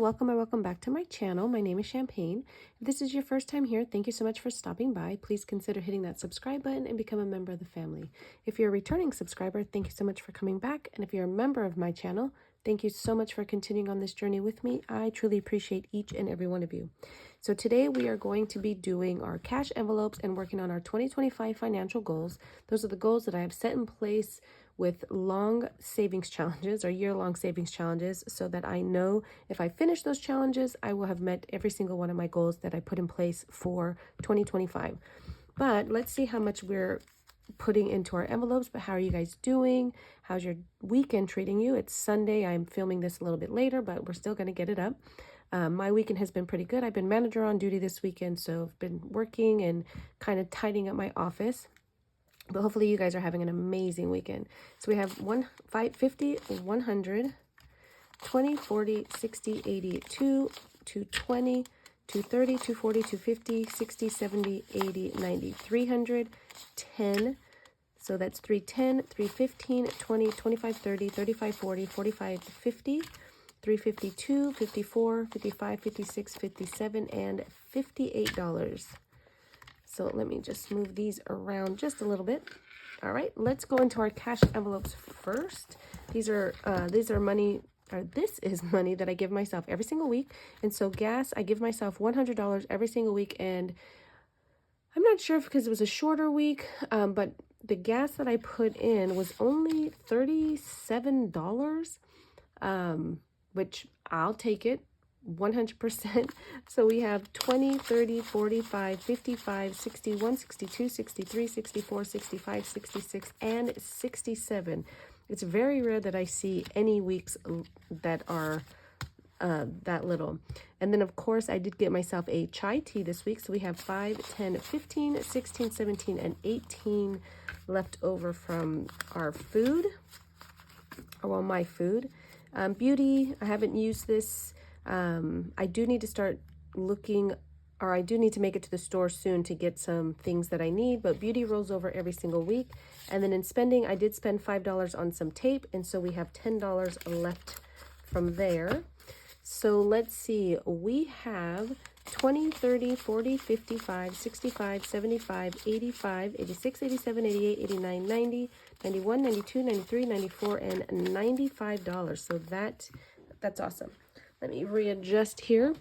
welcome or welcome back to my channel. My name is Champagne. If this is your first time here, thank you so much for stopping by. Please consider hitting that subscribe button and become a member of the family. If you're a returning subscriber, thank you so much for coming back. And if you're a member of my channel, thank you so much for continuing on this journey with me. I truly appreciate each and every one of you. So today we are going to be doing our cash envelopes and working on our 2025 financial goals. Those are the goals that I have set in place with long savings challenges or year-long savings challenges, so that I know if I finish those challenges, I will have met every single one of my goals that I put in place for 2025. But let's see how much we're putting into our envelopes. But how are you guys doing? How's your weekend treating you? It's Sunday. I'm filming this a little bit later, but we're still going to get it up. My weekend has been pretty good. I've been manager on duty this weekend, so I've been working and kind of tidying up my office. But hopefully you guys are having an amazing weekend. So we have 50, 100, 20, 40, 60, 80, 2, 220, 230, 240, 250, 60, 70, 80, 90, 300, 10. So that's 310, 315, 20, 25, 30, 35, 40, 45, 50, 352, 54, 55, 56, 57, and $58. So let me just move these around just a little bit. All right, let's go into our cash envelopes first. These are money, or this is money that I give myself every single week. And so gas, I give myself $100 every single week. And I'm not sure if because it was a shorter week, but the gas that I put in was only $37, which I'll take it. 100%. So we have 20, 30, 45, 55, 61, 62, 63, 64, 65, 66, and 67. It's very rare that I see any weeks that are that little. And then of course I did get myself a chai tea this week. So we have 5, 10, 15, 16, 17, and 18 left over from our food, or well, my food. Beauty, I haven't used this. I do need to start looking, or I do need to make it to the store soon to get some things that I need, but beauty rolls over every single week. And then in spending, I did spend $5 on some tape, and so we have $10 left from there. So let's see, we have 20, 30, 40, 55, 65, 75, 85, 86, 87, 88, 89, 90, 91, 92, 93, 94, and $95. So that's awesome. Let me readjust here.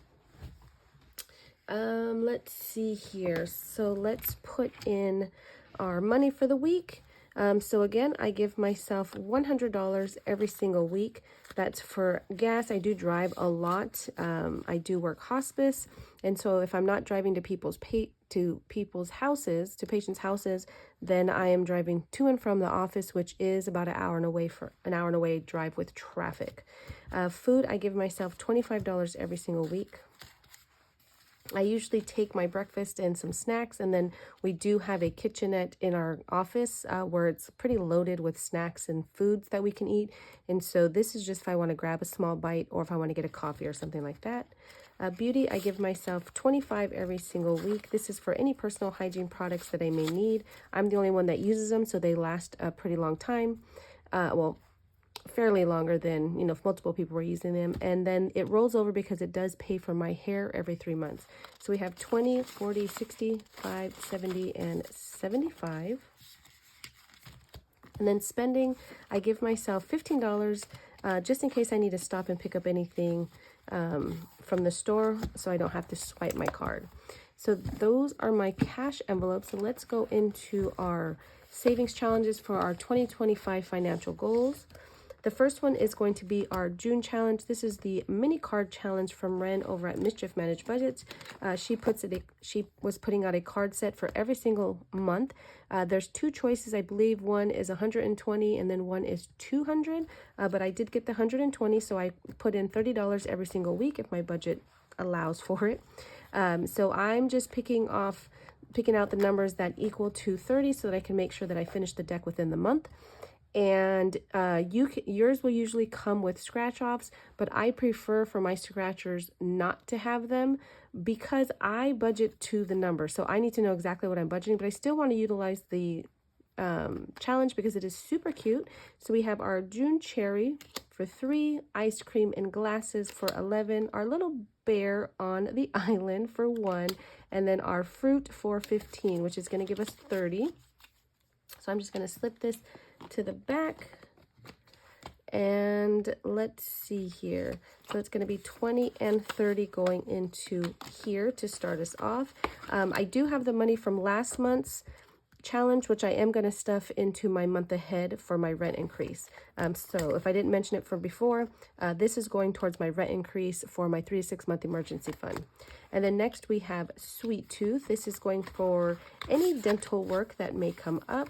Let's see here. So let's put in our money for the week. So again, I give myself $100 every single week. That's for gas. I do drive a lot. I do work hospice. And so if I'm not driving to people's houses, to patients' houses, then I am driving to and from the office, which is about an hour and away drive with traffic. Food, I give myself $25 every single week. I usually take my breakfast and some snacks, and then we do have a kitchenette in our office where it's pretty loaded with snacks and foods that we can eat. And so this is just if I want to grab a small bite or if I want to get a coffee or something like that. Beauty, I give myself $25 every single week. This is for any personal hygiene products that I may need. I'm the only one that uses them, so they last a pretty long time. Well, fairly longer than, if multiple people were using them. And then it rolls over because it does pay for my hair every 3 months. So we have 20, 40, 65, 70, and 75. And then spending, I give myself $15 just in case I need to stop and pick up anything from the store, so I don't have to swipe my card. So those are my cash envelopes. So let's go into our savings challenges for our 2025 financial goals. The first one is going to be our June challenge. This is the mini card challenge from Ren over at Mischief Managed Budgets. She was putting out a card set for every single month. There's 2 choices, I believe. One is 120 and then one is 200. But I did get the 120, so I put in $30 every single week if my budget allows for it. So I'm just picking out the numbers that equal to 30 so that I can make sure that I finish the deck within the month. And yours will usually come with scratch offs, but I prefer for my scratchers not to have them because I budget to the number. So I need to know exactly what I'm budgeting, but I still want to utilize the challenge because it is super cute. So we have our June cherry for 3, ice cream in glasses for 11, our little bear on the island for 1, and then our fruit for 15, which is going to give us 30. So I'm just going to slip this to the back. And let's see here. So it's going to be 20 and 30 going into here to start us off. I do have the money from last month's challenge, which I am going to stuff into my month ahead for my rent increase. So if I didn't mention it from before, this is going towards my rent increase for my 3 to 6 month emergency fund. And then next we have Sweet Tooth. This is going for any dental work that may come up.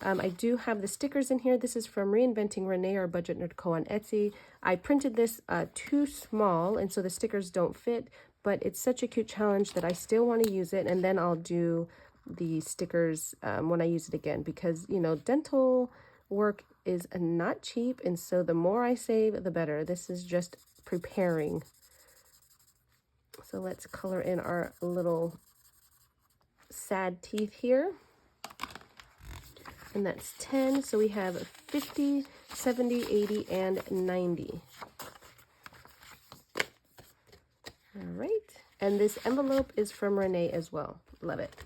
I do have the stickers in here. This is from Reinventing Renee, our Budget Nerd Co. on Etsy. I printed this too small, and so the stickers don't fit, but it's such a cute challenge that I still want to use it, and then I'll do the stickers when I use it again, because, you know, dental work is not cheap, and so the more I save, the better. This is just preparing. So let's color in our little sad teeth here. And that's 10. So we have 50, 70, 80, and 90. All right. And this envelope is from Renee as well. Love it.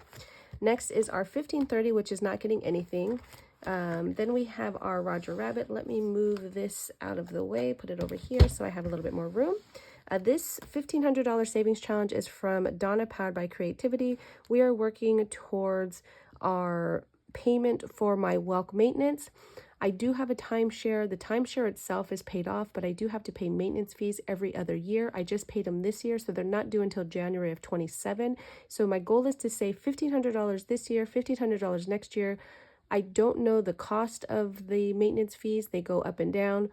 Next is our 1530, which is not getting anything. Then we have our Roger Rabbit. Let me move this out of the way, put it over here so I have a little bit more room. This $1,500 savings challenge is from Donna, powered by creativity. We are working towards our payment for my Welk maintenance. I do have a timeshare. The timeshare itself is paid off, but I do have to pay maintenance fees every other year. I just paid them this year, so they're not due until January of 27. So my goal is to save $1,500 this year, $1,500 next year. I don't know the cost of the maintenance fees. They go up and down.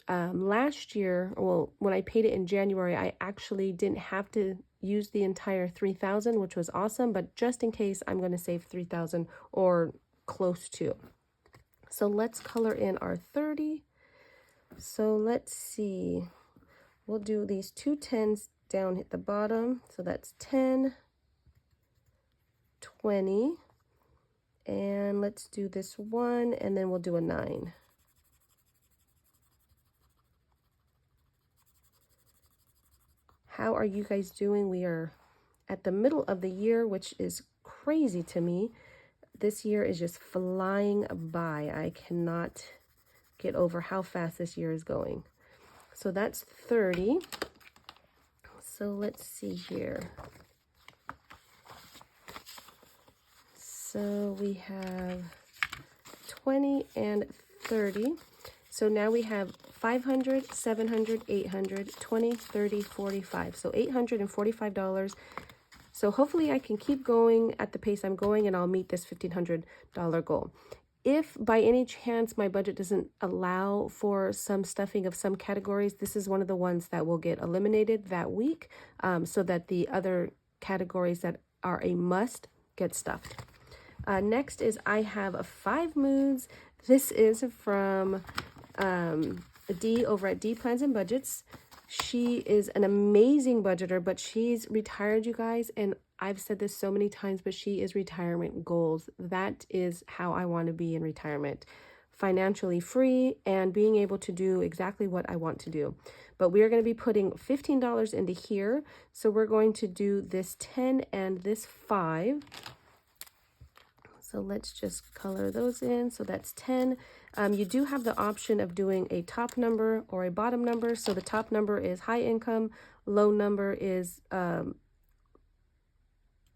Last year, well, when I paid it in January, I actually didn't have to use the entire $3,000, which was awesome, but just in case, I'm going to save $3,000 or close to. So let's color in our 30. So let's see. We'll do these 2 10s down at the bottom. So that's 10, 20, and let's do this 1, and then we'll do a 9. How are you guys doing? We are at the middle of the year, which is crazy to me. This year is just flying by. I cannot get over how fast this year is going. So that's 30. So let's see here. So we have 20 and 30. So now we have 500, 700, 800, 20, 30, 45. So $845. So hopefully I can keep going at the pace I'm going, and I'll meet this $1,500 goal. If by any chance my budget doesn't allow for some stuffing of some categories, this is one of the ones that will get eliminated that week, so that the other categories that are a must get stuffed. Next is I have 5 moods. This is from D over at D Plans and Budgets. She is an amazing budgeter, but she's retired, you guys, and I've said this so many times, but she is retirement goals. That is how I want to be in retirement. Financially free and being able to do exactly what I want to do. But we are going to be putting $15 into here. So we're going to do this 10 and this 5. So let's just color those in. So that's 10. You do have the option of doing a top number or a bottom number. So the top number is high income, low number is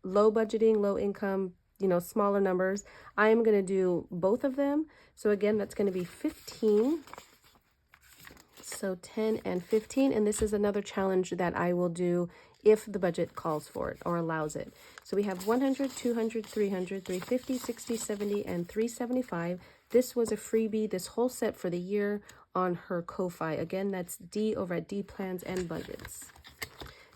low budgeting, low income, you know, smaller numbers. I am going to do both of them. So again, that's going to be 15. So 10 and 15. And this is another challenge that I will do if the budget calls for it or allows it. So we have 100, 200, 300, 350, 60, 70, and 375. This was a freebie, this whole set for the year on her Ko-Fi. Again, that's D over at D Plans and Budgets.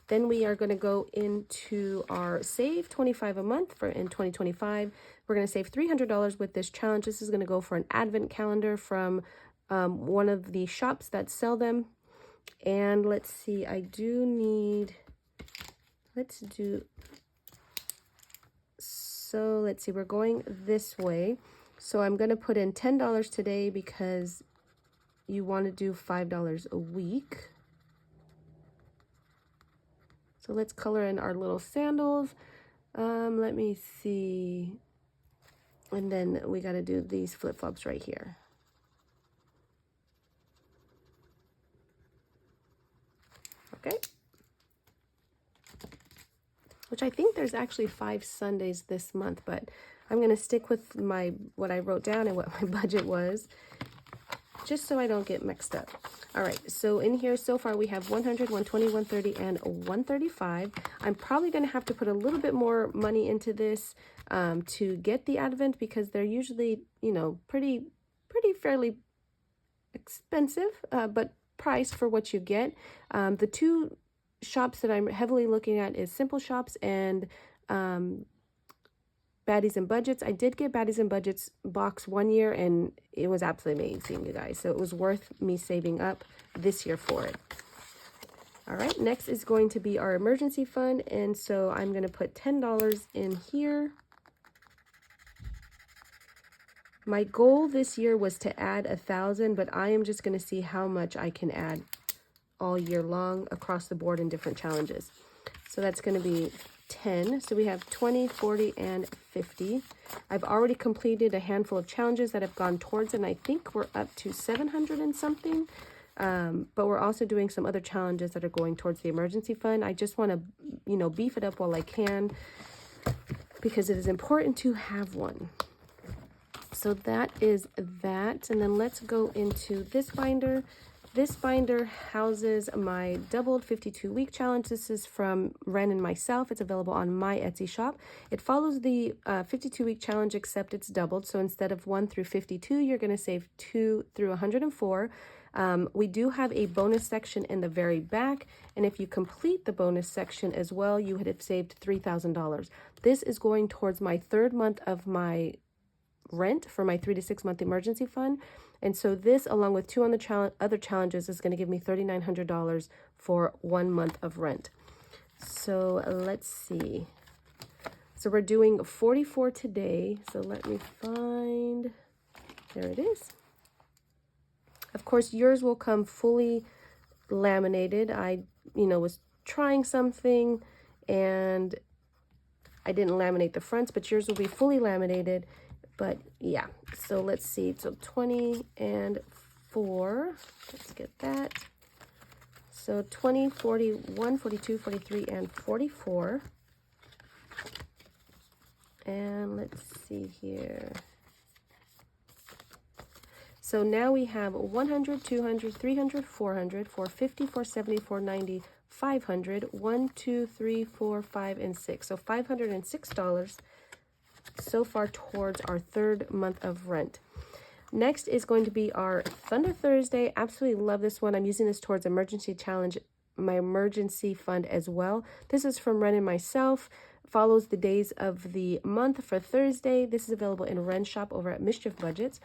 Then we are going to go into our save 25 a month for in 2025. We're going to save $300 with this challenge. This is going to go for an advent calendar from one of the shops that sell them. And let's see, I do need, let's see, we're going this way. So I'm going to put in $10 today because you want to do $5 a week. So let's color in our little sandals. Let me see. And then we got to do these flip-flops right here. Okay. Which I think there's actually 5 Sundays this month, but I'm going to stick with what I wrote down and what my budget was, just so I don't get mixed up. All right, so in here so far we have 100, 120, 130, and 135. I'm probably going to have to put a little bit more money into this to get the Advent, because they're usually, you know, pretty fairly expensive, but priced for what you get. The two shops that I'm heavily looking at is Simple Shops and Baddies and Budgets. I did get Baddies and Budgets box one year and it was absolutely amazing, you guys. So it was worth me saving up this year for it. All right, next is going to be our emergency fund. And so I'm going to put $10 in here. My goal this year was to add 1,000, but I am just going to see how much I can add all year long across the board in different challenges. So that's going to be 10. So we have 20, 40, and 50. I've already completed a handful of challenges that have gone towards it, and I think we're up to 700 and something. But we're also doing some other challenges that are going towards the emergency fund. I just want to, you know, beef it up while I can, because it is important to have one. So that is that. And then let's go into this binder. This binder houses my doubled 52-week challenge. This is from Ren and myself. It's available on my Etsy shop. It follows the 52-week challenge, except it's doubled. So instead of 1 through 52, you're going to save 2 through 104. We do have a bonus section in the very back. And if you complete the bonus section as well, you would have saved $3,000. This is going towards my 3rd month of my rent for my 3 to 6 month emergency fund. And so this, along with 2 other challenges, is going to give me $3,900 for 1 month of rent. So let's see. So we're doing 44 today. So let me find, there it is. Of course, yours will come fully laminated. I, was trying something and I didn't laminate the fronts, but yours will be fully laminated. But yeah, so let's see. So 20 and 4, let's get that. So 20, 41, 42, 43, and 44. And let's see here. So now we have 100, 200, 300, 400, 450, 470, 490, 500, 1, 2, 3, 4, 5, and 6. So $506 so far towards our 3rd month of rent. Next is going to be our Thunder Thursday. Absolutely love this one. I'm using this towards emergency challenge, my emergency fund as well. This is from Ren and myself. Follows the days of the month for Thursday. This is available in Ren's shop over at Mischief Budgets.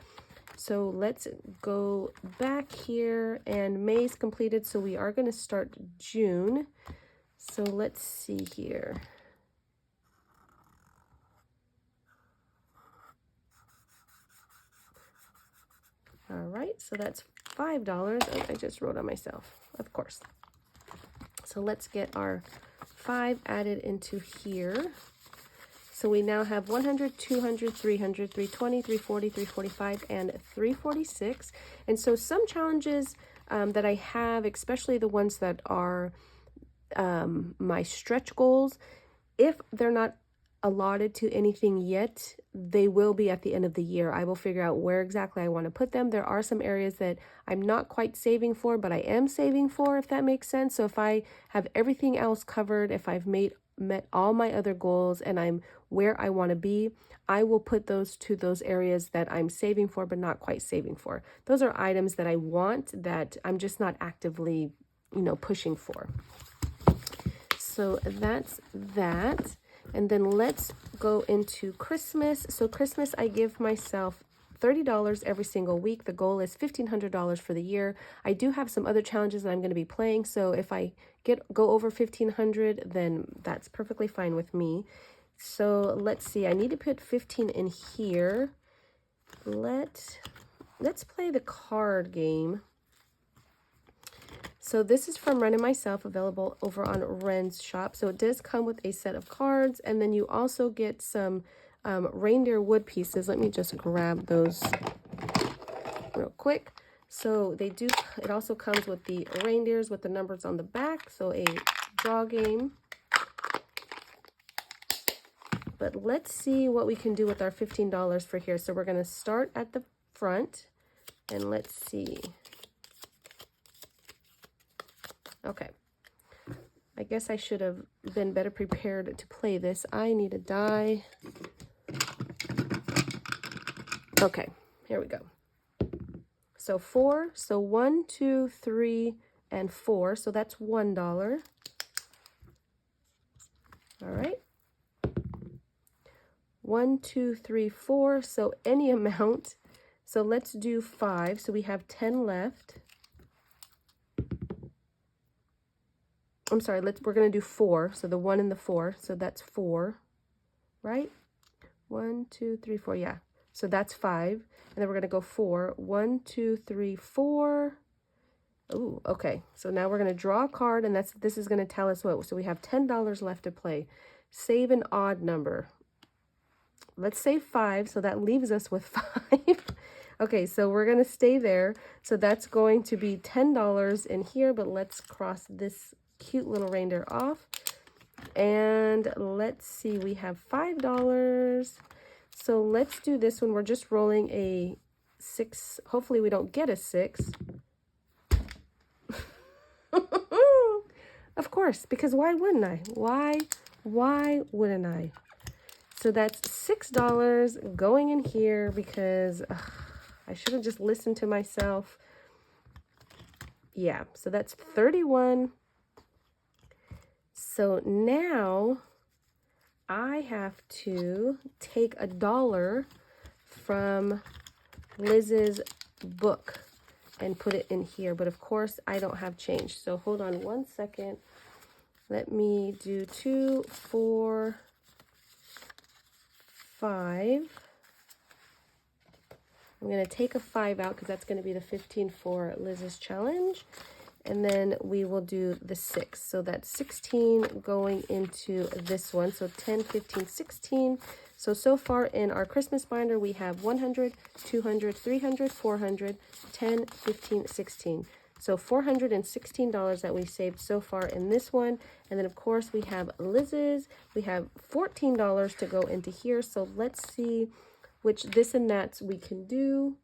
So let's go back here, and May is completed, so we are going to start June. So let's see here. All right, so that's $5. I just wrote on myself, of course. So let's get our 5 added into here. So we now have 100, 200, 300, 320, 340, 345, and 346. And so some challenges that I have, especially the ones that are my stretch goals, if they're not allotted to anything yet, they will be at the end of the year. I will figure out where exactly I want to put them. There are some areas that I'm not quite saving for, but I am saving for, if that makes sense. So if I have everything else covered, if I've met all my other goals and I'm where I want to be, I will put those to those areas that I'm saving for but not quite saving for. Those are items that I want that I'm just not actively, pushing for. So that's that. And then let's go into Christmas. So Christmas, I give myself $30 every single week. The goal is $1,500 for the year. I do have some other challenges that I'm going to be playing. So if I go over 1,500, then that's perfectly fine with me. So let's see. I need to put 15 in here. let's play the card game. So this is from Ren and Myself, available over on Ren's shop. So it does come with a set of cards, and then you also get some reindeer wood pieces. Let me just grab those real quick. So they do, it also comes with the reindeers with the numbers on the back. So a draw game. But let's see what we can do with our $15 for here. So we're going to start at the front, and let's see. Okay. I guess I should have been better prepared to play this. I need a die. Okay, here we go. So 4, so 1, 2, 3, and 4. So that's $1. All right. 1, 2, 3, 4. So any amount. So let's do 5. So we have 10 left. I'm sorry, we're going to do 4. So the 1 and the 4. So that's 4, right? 1, 2, 3, 4. Yeah. So that's 5. And then we're going to go 4. 1, 2, 3, 4. Ooh, okay. So now we're going to draw a card, and this is going to tell us what. So we have $10 left to play. Save an odd number. Let's say 5. So that leaves us with 5. Okay, so we're going to stay there. So that's going to be $10 in here, but let's cross this cute little reindeer off. And let's see, we have $5. So let's do this one. We're just rolling a 6. Hopefully we don't get a 6. Of course, because why wouldn't I? Why wouldn't I? So that's $6 going in here because I should have just listened to myself. Yeah, so that's 31. So now I have to take $1 from Liz's book and put it in here. But of course, I don't have change. So hold on one second. Let me do 2, 4, 5. I'm going to take a 5 out because that's going to be the 15 for Liz's challenge. And then we will do the 6. So that's 16 going into this one. So 10, 15, 16. So far in our Christmas binder, we have 100, 200, 300, 400, 10, 15, 16. So $416 that we saved so far in this one. And then, of course, we have Liz's. We have $14 to go into here. So let's see which this and that's we can do.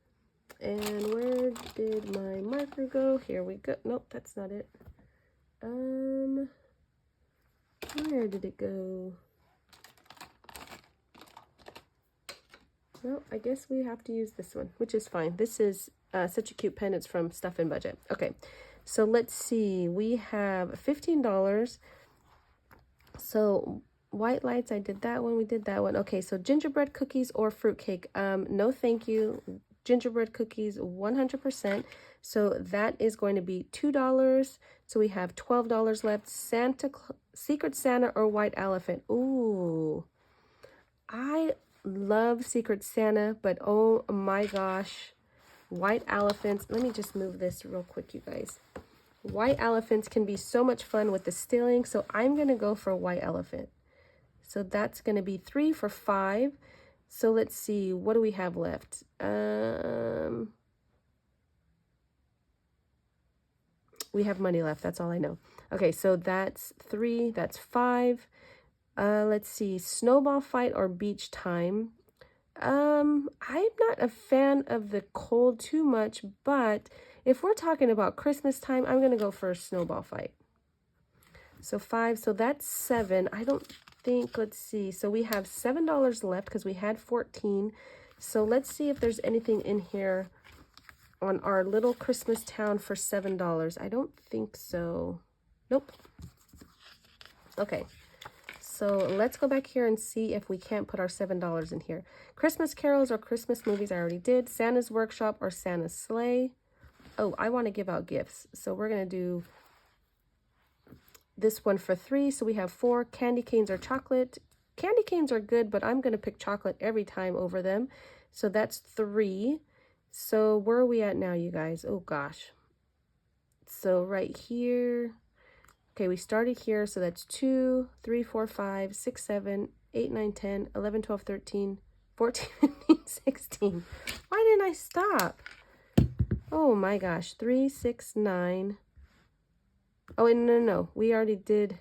And where did my marker go? Here we go. Nope, that's not it. Where did it go? Well, I guess we have to use this one, which is fine. This is such a cute pen. It's from Stuff and Budget. Okay, so let's see. We have $15. So white lights, I did that one. We did that one. Okay, so gingerbread cookies or fruitcake. No, thank you. Gingerbread cookies 100%. So that is going to be $2. So we have $12 left. Secret Santa or White Elephant. Ooh, I love Secret Santa, but oh my gosh, White Elephants. Let me just move this real quick, you guys. White Elephants can be so much fun with the stealing. So I'm going to go for White Elephant. So that's going to be 3 for 5. So let's see, what do we have left? We have money left, that's all I know. Okay, so that's 3, that's 5. Let's see, snowball fight or beach time. I'm not a fan of the cold too much, but if we're talking about Christmas time, I'm going to go for a snowball fight. So 5, so that's 7. I don't think, let's see. So we have $7 left because we had 14. So let's see if there's anything in here on our little Christmas town for $7. I don't think so. Nope. Okay. So let's go back here and see if we can't put our $7 in here. Christmas carols or Christmas movies, I already did. Santa's workshop or Santa's sleigh. Oh, I want to give out gifts. So we're going to do this one for 3. So we have 4. Candy canes or chocolate. Candy canes are good, but I'm going to pick chocolate every time over them. So that's 3. So where are we at now, you guys? Oh gosh. So right here, okay, we started here, so that's 2, 3, 4, 5, 6, 7, 8, 9, 10, 11, 12, 13, 14, 15, 16. Why didn't I stop? Oh my gosh, 3, 6, 9. Oh, and no, we already did.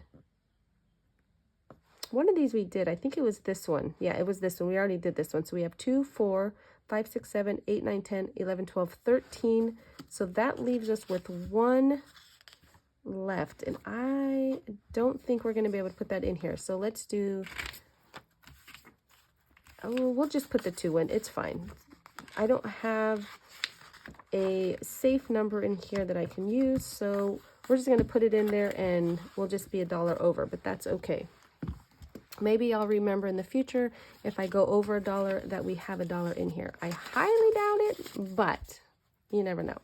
One of these we did. I think it was this one. Yeah, it was this one. We already did this one. So we have 2, 4, 5, 6, 7, 8, 9, 10, 11, 12, 13. So that leaves us with 1 left. And I don't think we're going to be able to put that in here. So let's do, oh, we'll just put the 2 in. It's fine. I don't have a safe number in here that I can use. So we're just going to put it in there and we'll just be $1 over, but that's okay. Maybe I'll remember in the future if I go over $1 that we have $1 in here. I highly doubt it, but you never know.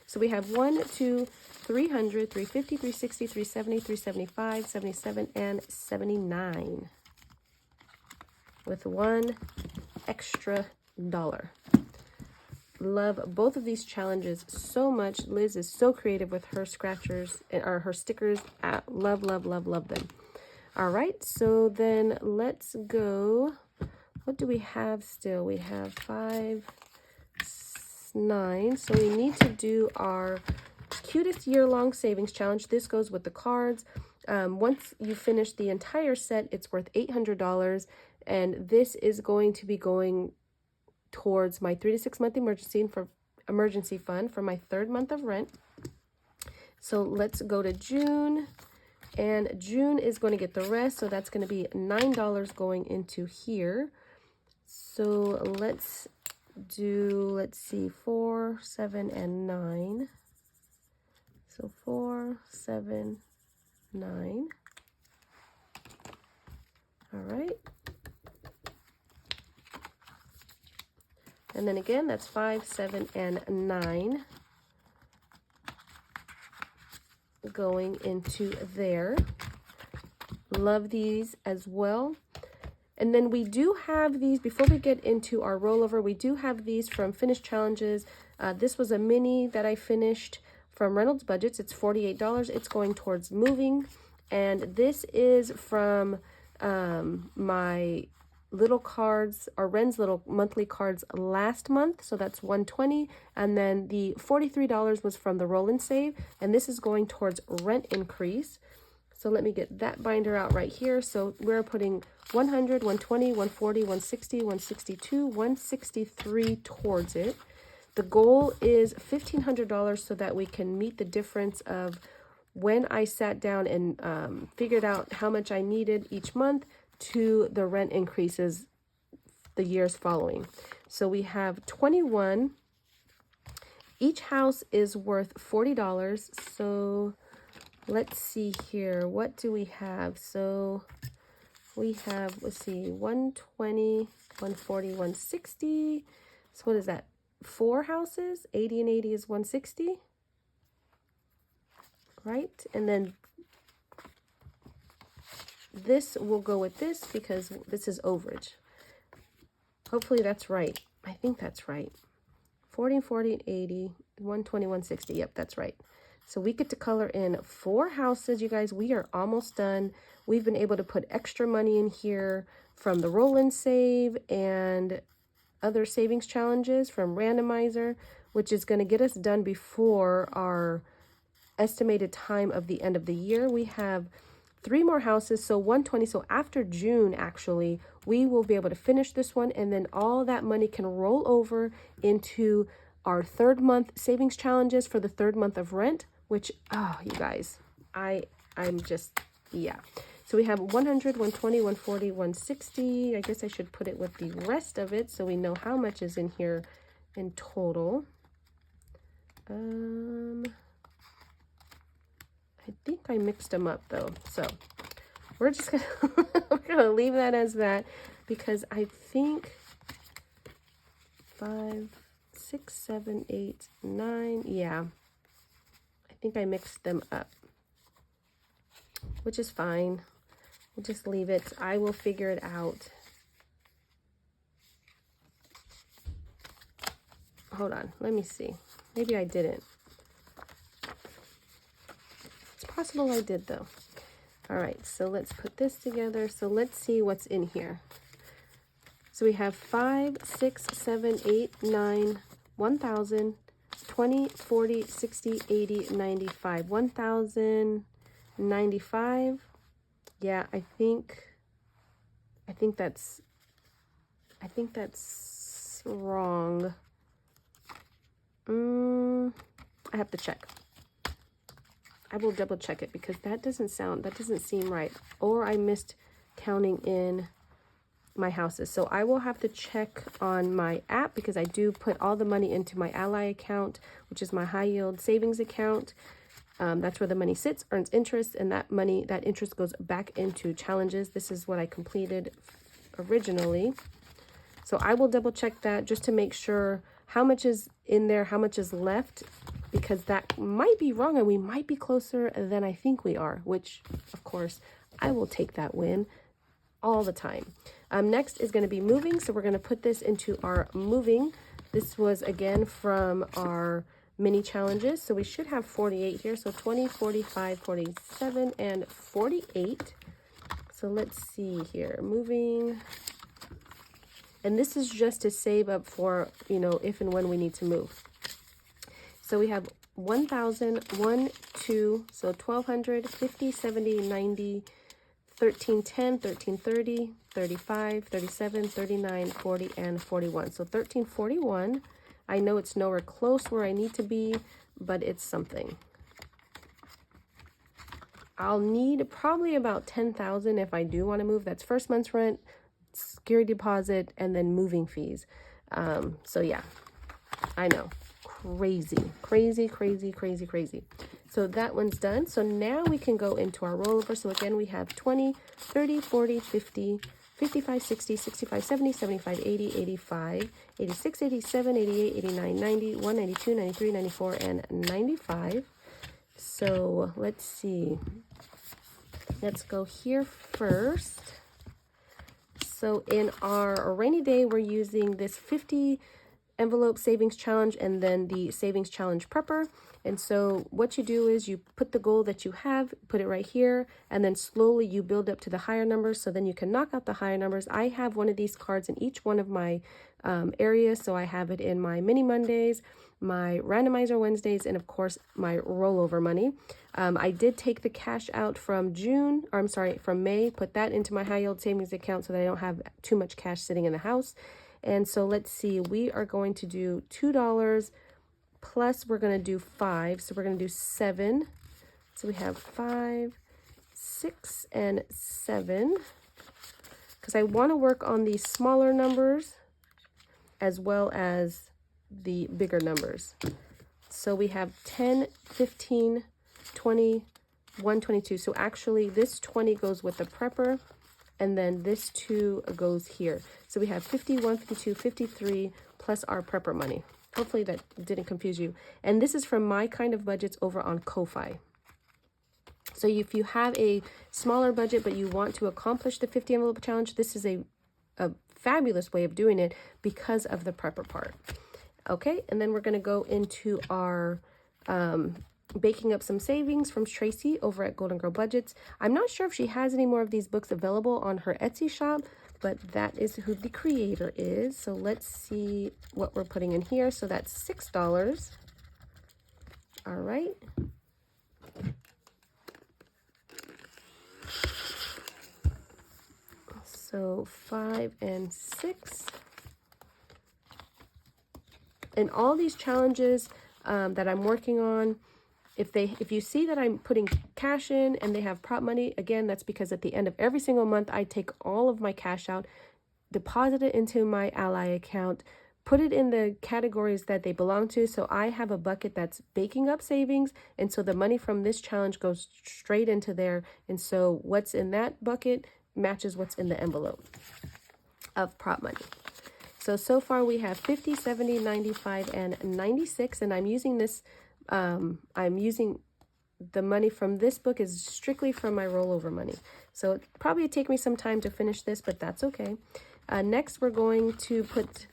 So we have 1, 2, 300, 350, 360, 370, 375, 77, and 79 with 1 extra $1. Love both of these challenges so much. Liz is so creative with her scratchers or her stickers. Love, love, love, love them. All right, so then let's go. What do we have still? We have 5, 9. So we need to do our cutest year-long savings challenge. This goes with the cards. Once you finish the entire set, it's worth $800. And this is going to be going towards my 3 to 6 month emergency fund for my 3rd month of rent. So let's go to June. And June is going to get the rest, so that's going to be $9 going into here. So let's do, let's see, 4, 7, and 9. So 4, 7, 9. All right. And then again, that's 5, 7, and 9. Going into there. Love these as well. And then we do have these, before we get into our rollover, we do have these from Finished Challenges. This was a mini that I finished from Reynolds Budgets. It's $48. It's going towards moving. And this is from my little cards, or Ren's little monthly cards last month, so that's $120, and then the $43 was from the roll and save, and this is going towards rent increase. So let me get that binder out right here. So we're putting 100, 120, 140, 160, 162, 163 towards it. The goal is $1,500 so that we can meet the difference of when I sat down and figured out how much I needed each month to the rent increases the years following. So we have 21. Each house is worth $40. So let's see here. What do we have? So we have, let's see, 120, 140, 160. So what is that? 4 houses. 80 and 80 is 160. Right? And then this will go with this because this is overage. Hopefully that's right. I think that's right. 40, 40, 80, 120, 160. Yep, that's right. So we get to color in 4 houses, you guys. We are almost done. We've been able to put extra money in here from the roll and save and other savings challenges from Randomizer, which is going to get us done before our estimated time of the end of the year. We have 3 more houses, so 120. So after June, actually, we will be able to finish this one, and then all that money can roll over into our 3rd month savings challenges for the 3rd month of rent, which, oh, you guys, I'm just, yeah. So we have 100, 120, 140, 160. I guess I should put it with the rest of it so we know how much is in here in total. I think I mixed them up though, so we're just gonna we're gonna leave that as that, because I think 5, 6, 7, 8, 9. Yeah, I think I mixed them up, which is fine. We'll just leave it. I will figure it out. hold on, let me see. Maybe I didn't. It's possible I did though. All right, so let's put this together. So let's see what's in here. So we have 5, 6, 7, 8, 9, 1,000, 20, 40, 60, 80, 95. 1,095. Yeah, I think that's wrong. I have to check. I will double check it because that doesn't seem right. Or I missed counting in my houses. So I will have to check on my app because I do put all the money into my Ally account, which is my high yield savings account. That's where the money sits, earns interest, and that interest goes back into challenges. This is what I completed originally. So I will double check that just to make sure how much is in there, how much is left, because that might be wrong and we might be closer than I think we are, which of course I will take that win all the time. Next is going to be moving. So we're going to put this into our moving. This was again from our mini challenges. So we should have 48 here. So 20, 45, 47, and 48. So let's see here. Moving. And this is just to save up for, if and when we need to move. So we have 1,000, 1, 2, so 1,200, 50, 70, 90, 1310, 1330, 35, 37, 39, 40, and 41. So 1341. I know it's nowhere close where I need to be, but it's something. I'll need probably about 10,000 if I do want to move. That's first month's rent, security deposit, and then moving fees. So yeah, I know. Crazy. So that one's done. So now we can go into our rollover. So again, we have 20, 30, 40, 50, 55, 60, 65, 70, 75, 80, 85, 86, 87, 88, 89, 90, 192, 93, 94, and 95. So let's see. Let's go here first. So in our rainy day, we're using this 50 envelope savings challenge and then the savings challenge prepper. And so what you do is you put the goal that you have, put it right here, and then slowly you build up to the higher numbers so then you can knock out the higher numbers. I have one of these cards in each one of my areas. So I have it in my mini Mondays, my randomizer Wednesdays, and of course my rollover money. I did take the cash out from from May, put that into my high yield savings account so that I don't have too much cash sitting in the house. And so let's see, we are going to do $2 plus we're going to do 5. So we're going to do 7. So we have 5, 6, and 7. Because I want to work on the smaller numbers as well as the bigger numbers. So we have 10, 15, 20, 122. So actually this 20 goes with the prepper. And then this 2 goes here. So we have 51, 52, 53 plus our prepper money. Hopefully that didn't confuse you. And this is from my kind of budgets over on Ko-Fi. So if you have a smaller budget, but you want to accomplish the 50 envelope challenge, this is a fabulous way of doing it because of the prepper part. Okay, and then we're going to go into our baking up some savings from Tracy over at Golden Girl Budgets. I'm not sure if she has any more of these books available on her Etsy shop, but that is who the creator is. So let's see what we're putting in here. So that's $6. All right. So 5 and 6. And all these challenges that I'm working on, if you see that I'm putting cash in and they have prop money, again, that's because at the end of every single month, I take all of my cash out, deposit it into my Ally account, put it in the categories that they belong to. So I have a bucket that's baking up savings. And so the money from this challenge goes straight into there. And so what's in that bucket matches what's in the envelope of prop money. So far we have 50, 70, 95, and 96. And I'm using this I'm using the money from this book is strictly from my rollover money. So it probably take me some time to finish this, but that's okay. Next, we're going to put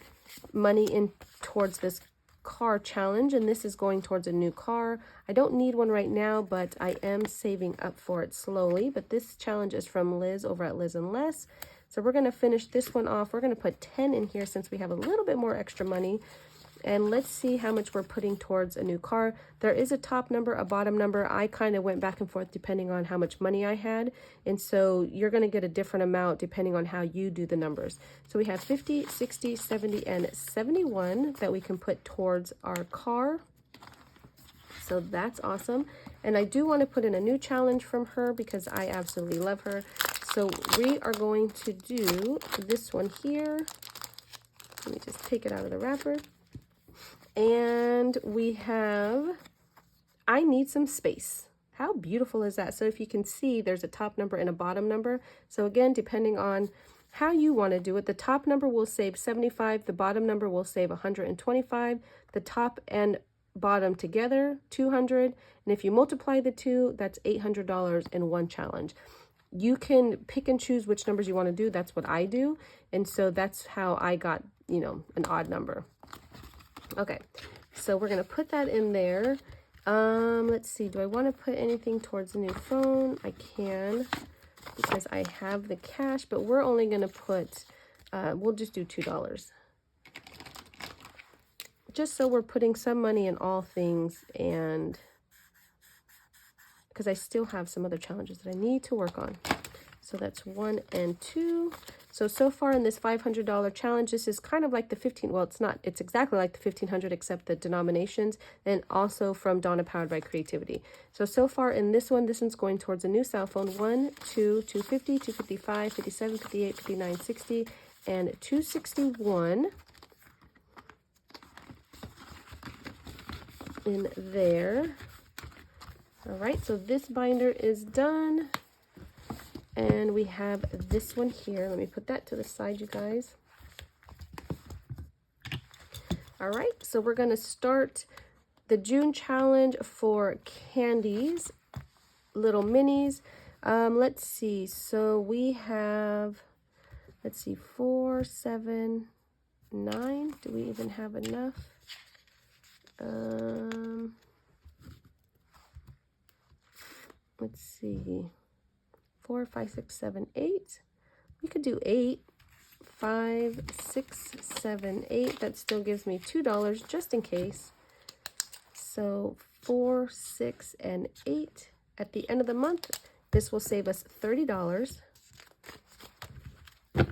money in towards this car challenge, and this is going towards a new car. I don't need one right now, but I am saving up for it slowly. But this challenge is from Liz over at Liz and Less. So we're going to finish this one off. We're going to put 10 in here since we have a little bit more extra money. And let's see how much we're putting towards a new car. There is a top number, a bottom number. I kind of went back and forth depending on how much money I had. And so you're going to get a different amount depending on how you do the numbers. So we have 50, 60, 70, and 71 that we can put towards our car. So that's awesome. And I do want to put in a new challenge from her because I absolutely love her. So we are going to do this one here. Let me just take it out of the wrapper. And we have, I need some space. How beautiful is that? So if you can see, there's a top number and a bottom number. So again, depending on how you want to do it, the top number will save 75, the bottom number will save 125, the top and bottom together, 200. And if you multiply the two, that's $800 in one challenge. You can pick and choose which numbers you want to do. That's what I do. And so that's how I got, you know, an odd number. Okay, so we're going to put that in there. Let's see, do I want to put anything towards the new phone? I can, because I have the cash, but we're only going to put, we'll just do $2. Just so we're putting some money in all things, and because I still have some other challenges that I need to work on. So that's 1 and 2. So far in this $500 challenge, this is kind of like the 15, well, it's not, it's exactly like the 1500 except the denominations, and also from Donna Powered by Creativity. So far in this one, this one's going towards a new cell phone. 1, 2, 250, 255, 57, 58, 59, 60, and 261 in there. All right, so this binder is done. And we have this one here. Let me put that to the side, you guys. All right, so we're going to start the June challenge for candies, little minis. Let's see. So we have, let's see, 4, 7, 9. Do we even have enough? Let's see. 4, 5, 6, 7, 8. We could do 8. 5, 6, 7, 8. That still gives me $2 just in case. So 4, 6, and 8. At the end of the month, this will save us $30. All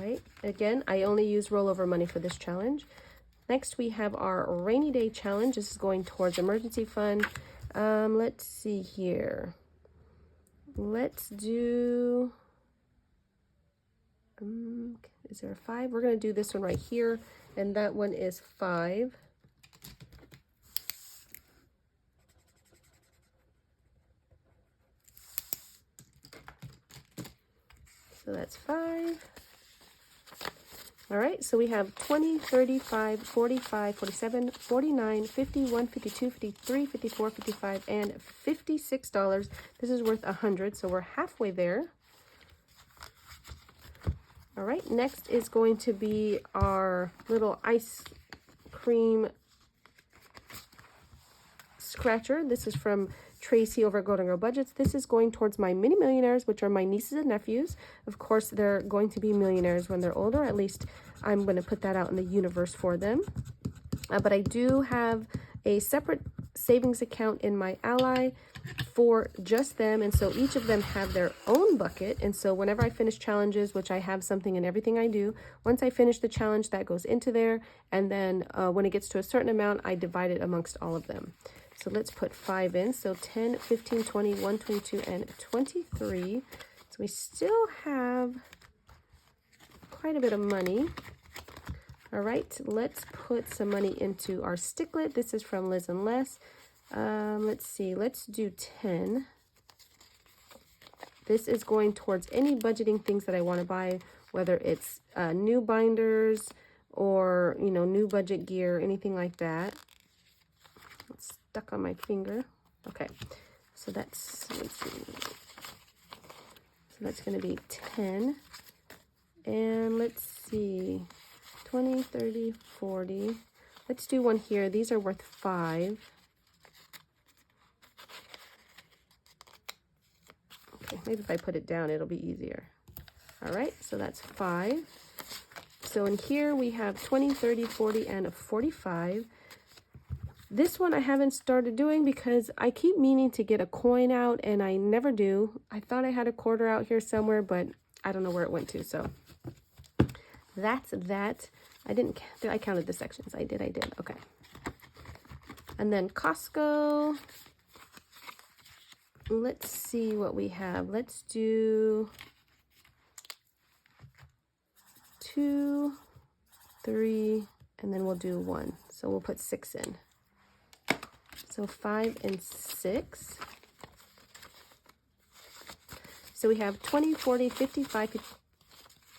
right. Again, I only use rollover money for this challenge. Next, we have our rainy day challenge. This is going towards emergency fund. Let's see here. Let's do, is there a 5? We're going to do this one right here, and that one is 5. So that's 5. All right, so we have 20, 35, 45, 47, 49, 51, 52, 53, 54, 55, and $56. This is worth 100, so we're halfway there. All right, next is going to be our little ice cream scratcher. This is from Tracy over at Golden Girl Budgets. This is going towards my mini millionaires, which are my nieces and nephews. Of course, they're going to be millionaires when they're older. At least I'm going to put that out in the universe for them. But I do have a separate savings account in my Ally for just them. And so each of them have their own bucket. And so whenever I finish challenges, which I have something in everything I do, once I finish the challenge, that goes into there. And then when it gets to a certain amount, I divide it amongst all of them. So let's put 5 in. So 10, 15, 20, 1, 22, and 23. So we still have quite a bit of money. All right, let's put some money into our sticklet. This is from Liz and Less. Let's see, let's do 10. This is going towards any budgeting things that I want to buy, whether it's new binders or, you know, new budget gear, anything like that. It's stuck on my finger. Okay, so that's, let's see. So that's going to be 10. And let's see, 20, 30, 40. Let's do one here. These are worth 5. Okay, maybe if I put it down, it'll be easier. All right, so that's 5. So in here we have 20, 30, 40, and 45. This one I haven't started doing because I keep meaning to get a coin out and I never do. I thought I had a quarter out here somewhere, but I don't know where it went to. So that's that. I counted the sections. I did. Okay. And then Costco. Let's see what we have. Let's do 2, 3, and then we'll do 1. So we'll put 6 in. So 5 and 6. So we have 20, 40, 55,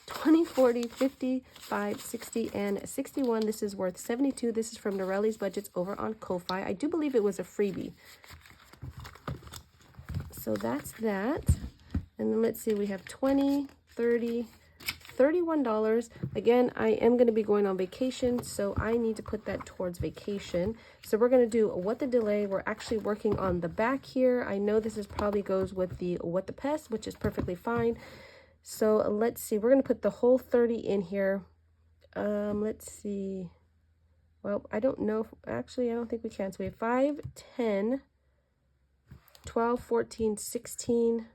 20, 40, 55, 60, and 61. This is worth 72. This is from Norelli's Budgets over on Ko-Fi. I do believe it was a freebie. So that's that. And then let's see, we have 20, 30, $31. Again, I am going to be going on vacation, so I need to put that towards vacation. So we're going to do what the delay. We're actually working on the back here. I know this is probably goes with the what the pest, which is perfectly fine. So let's see, we're going to put the whole 30 in here. Let's see. Well, I don't know. Actually, I don't think we can. So we have 5, 10, 12, 14, 16.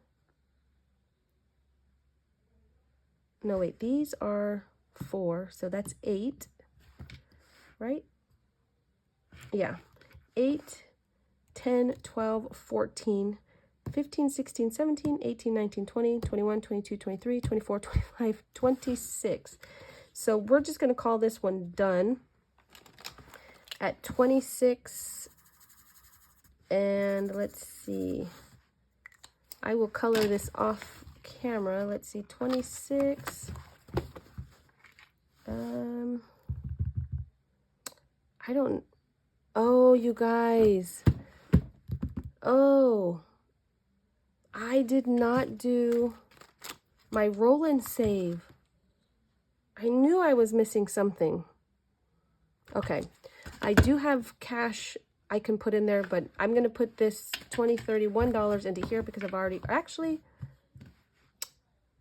No, wait, these are 4, so that's 8, right? Yeah, 8, 10, 12, 14, 15, 16, 17, 18, 19, 20, 21, 22, 23, 24, 25, 26. So we're just going to call this one done at 26. And let's see. I will color this off camera. Let's see, 26. I don't. Oh, you guys. Oh. I did not do my roll and save. I knew I was missing something. Okay. I do have cash I can put in there, but I'm going to put this $20, $31 into here because I've already, actually,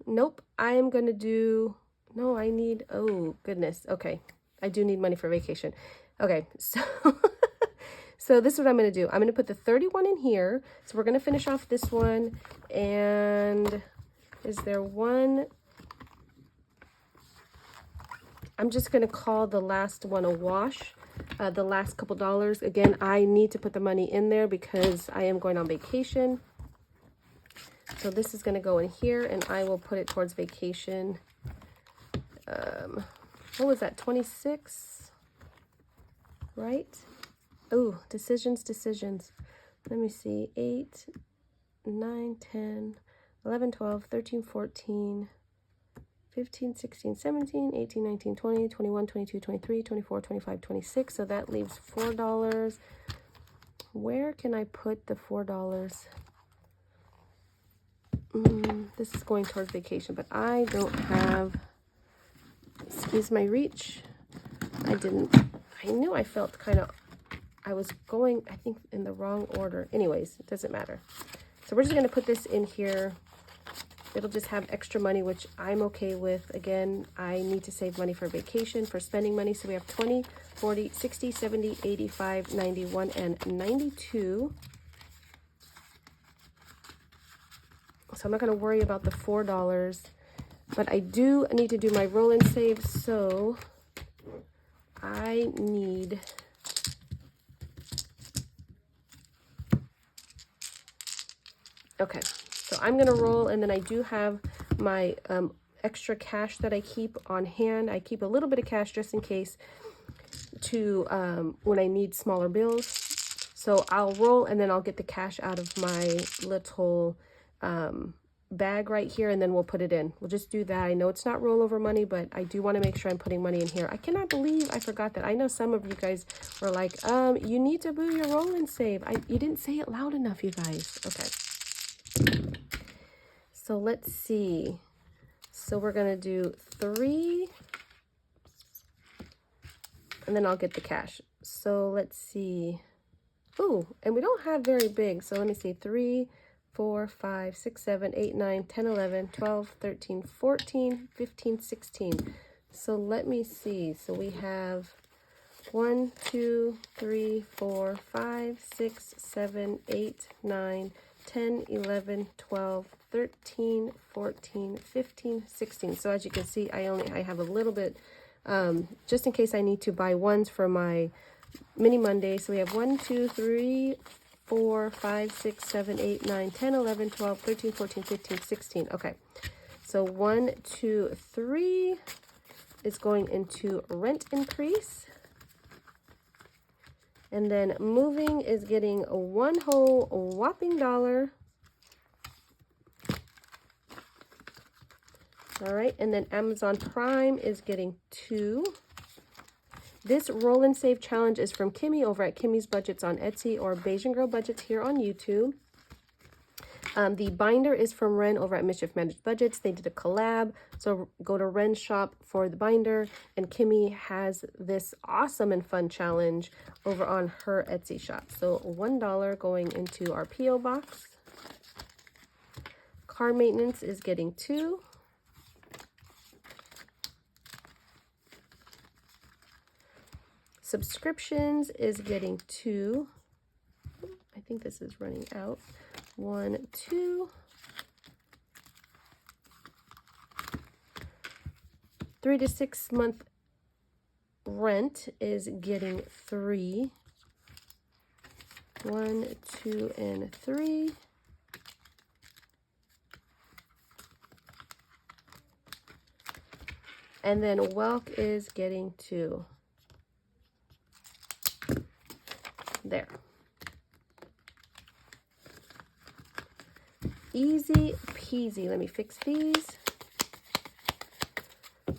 nope, I am going to do, no, I need, oh goodness. Okay. I do need money for vacation. Okay. So, so this is what I'm going to do. I'm going to put the 31 in here. So we're going to finish off this one. And is there one? I'm just going to call the last one a wash. The last couple dollars. Again, I need to put the money in there because I am going on vacation. So this is going to go in here and I will put it towards vacation. What was that? 26, right? Oh, decisions. Let me see. 8, 9, 10, 11, 12, 13, 14, 15, 16, 17, 18, 19, 20, 21, 22, 23, 24, 25, 26. So that leaves $4. Where can I put the $4? This is going towards vacation, but I don't have, excuse my reach. I knew I felt kind of, I was going, I think, in the wrong order. Anyways, it doesn't matter. So we're just going to put this in here. It'll just have extra money, which I'm okay with. Again, I need to save money for vacation, for spending money. So we have 20, 40, 60, 70, 85, 91, and 92. So I'm not going to worry about the $4, but I do need to do my roll and save. So I need, okay. So I'm going to roll, and then I do have my extra cash that I keep on hand. I keep a little bit of cash just in case to when I need smaller bills. So I'll roll, and then I'll get the cash out of my little bag right here, and then we'll put it in. We'll just do that. I know it's not rollover money, but I do want to make sure I'm putting money in here. I cannot believe I forgot that. I know some of you guys were like, you need to do your roll and save. You didn't say it loud enough, you guys. Okay. So let's see. So we're going to do 3, and then I'll get the cash. So let's see. Ooh, and we don't have very big. So let me see. 3, 4, 5, 6, 7, 8, 9, 10, 11, 12, 13, 14, 15, 16. So let me see. So we have 1, 2, 3, 4, 5, 6, 7, 8, 9, 10, 11, 12, 13, 14, 15, 16. So as you can see, I have a little bit, just in case I need to buy ones for my mini Monday. So we have 1, 2, 3, 4, 5, 6, 7, 8, 9, 10, 11, 12, 13, 14, 15, 16. Okay. So 1, 2, 3 is going into rent increase. And then moving is getting one whole whopping $1. All right, and then Amazon Prime is getting 2. This Roll and Save challenge is from Kimmy over at Kimmy's Budgets on Etsy or Bayesian Girl Budgets here on YouTube. The binder is from Ren over at Mischief Managed Budgets. They did a collab, so go to Ren's shop for the binder, and Kimmy has this awesome and fun challenge over on her Etsy shop. So $1 going into our P.O. box. Car maintenance is getting 2. Subscriptions is getting 2. I think this is running out. 1, 2. 3 to 6 month rent is getting 3. 1, 2, and 3. And then Welk is getting 2. There. Easy peasy. Let me fix these.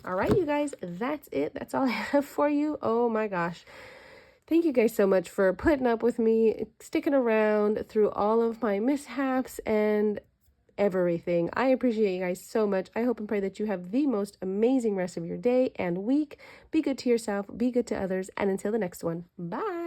All right, you guys, that's it. That's all I have for you. Oh my gosh. Thank you guys so much for putting up with me, sticking around through all of my mishaps and everything. I appreciate you guys so much. I hope and pray that you have the most amazing rest of your day and week. Be good to yourself, be good to others, and until the next one, bye.